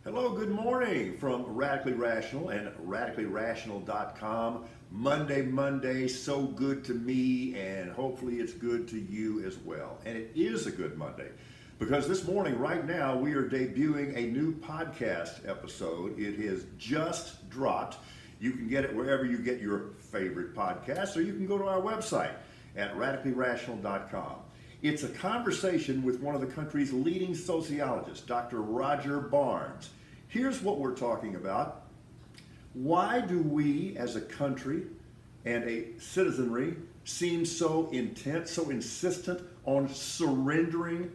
Hello, good morning from Radically Rational and radicallyrational.com. Monday, so good to me, and hopefully it's good to you as well. And it is a good Monday because this morning, right now, we are debuting a new podcast episode. It has just dropped. You can get it wherever you get your favorite podcasts, or you can go to our website at radicallyrational.com. It's a conversation with one of the country's leading sociologists, Dr. Roger Barnes. Here's what we're talking about. Why do we as a country and a citizenry seem so intent, so insistent on surrendering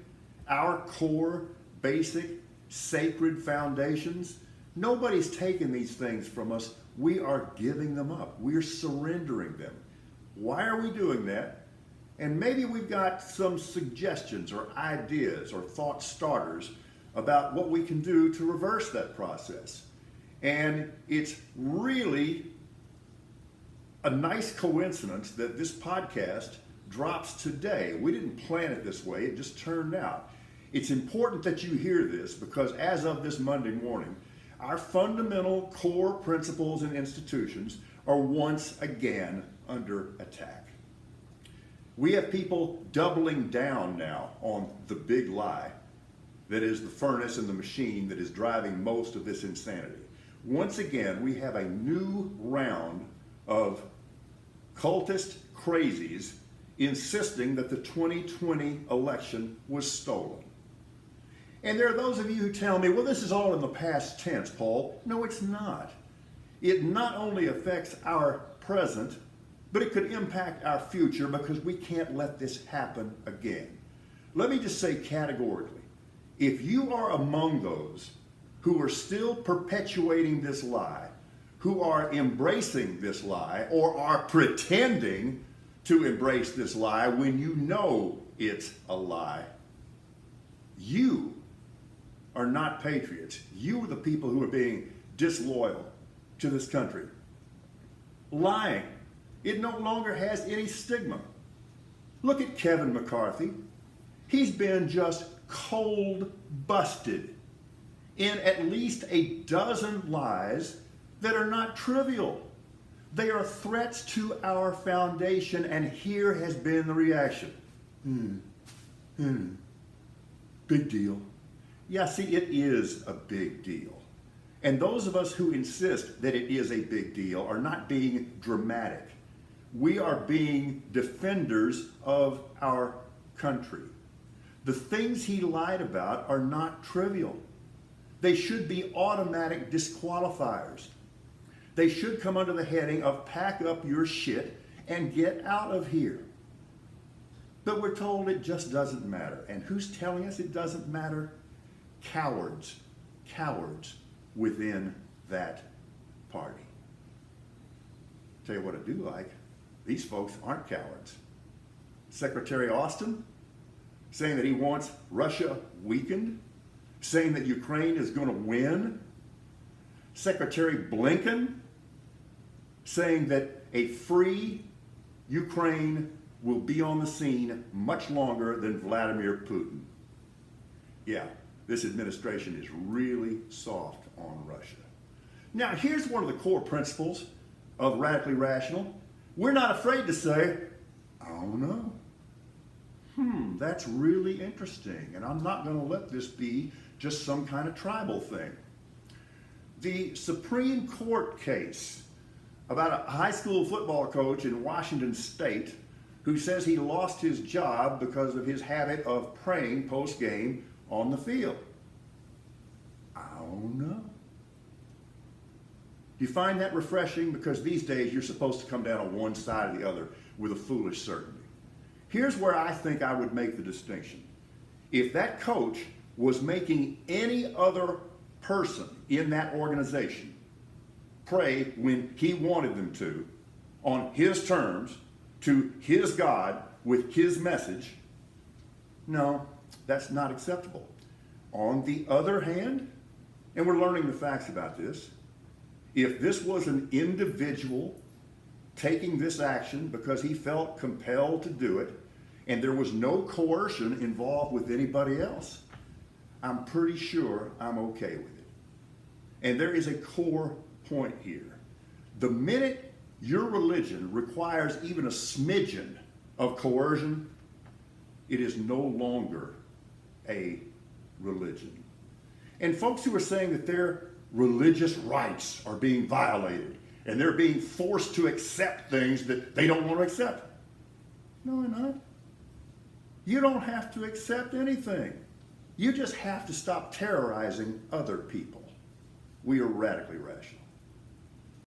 our core, basic, sacred foundations? Nobody's taking these things from us. We are giving them up. We're surrendering them. Why are we doing that? And maybe we've got some suggestions or ideas or thought starters about what we can do to reverse that process. And it's really a nice coincidence that this podcast drops today. We didn't plan it this way, it just turned out. It's important that you hear this because as of this Monday morning, our fundamental core principles and institutions are once again under attack. We have people doubling down now on the big lie that is the furnace and the machine that is driving most of this insanity. Once again, we have a new round of cultist crazies insisting that the 2020 election was stolen. And there are those of you who tell me, well, this is all in the past tense, Paul. No, it's not. It not only affects our present, but it could impact our future because we can't let this happen again. Let me just say categorically, if you are among those who are still perpetuating this lie, who are embracing this lie, or are pretending to embrace this lie when you know it's a lie, you are not patriots. You are the people who are being disloyal to this country. Lying. It no longer has any stigma. Look at Kevin McCarthy. He's been just cold busted in at least a dozen lies that are not trivial. They are threats to our foundation, and here has been the reaction. Big deal. Yeah, see, it is a big deal. And those of us who insist that it is a big deal are not being dramatic. We are being defenders of our country. The things he lied about are not trivial. They should be automatic disqualifiers. They should come under the heading of pack up your shit and get out of here. But we're told it just doesn't matter. And who's telling us it doesn't matter? Cowards. Cowards within that party. Tell you what I do like. These folks aren't cowards. Secretary Austin saying that he wants Russia weakened, saying that Ukraine is going to win. Secretary Blinken saying that a free Ukraine will be on the scene much longer than Vladimir Putin. Yeah, this administration is really soft on Russia. Now, here's one of the core principles of Radically Rational. We're not afraid to say, I don't know. That's really interesting, and I'm not going to let this be just some kind of tribal thing. The Supreme Court case about a high school football coach in Washington State who says he lost his job because of his habit of praying post-game on the field. I don't know. Do you find that refreshing? Because these days you're supposed to come down on one side or the other with a foolish certainty. Here's where I think I would make the distinction. If that coach was making any other person in that organization pray when he wanted them to, on his terms, to his God, with his message, no, that's not acceptable. On the other hand, and we're learning the facts about this, if this was an individual taking this action because he felt compelled to do it, and there was no coercion involved with anybody else, I'm pretty sure I'm okay with it. And there is a core point here. The minute your religion requires even a smidgen of coercion, it is no longer a religion. And folks who are saying that their religious rights are being violated and they're being forced to accept things that they don't want to accept. No, they're not. You don't have to accept anything. You just have to stop terrorizing other people. We are radically rational.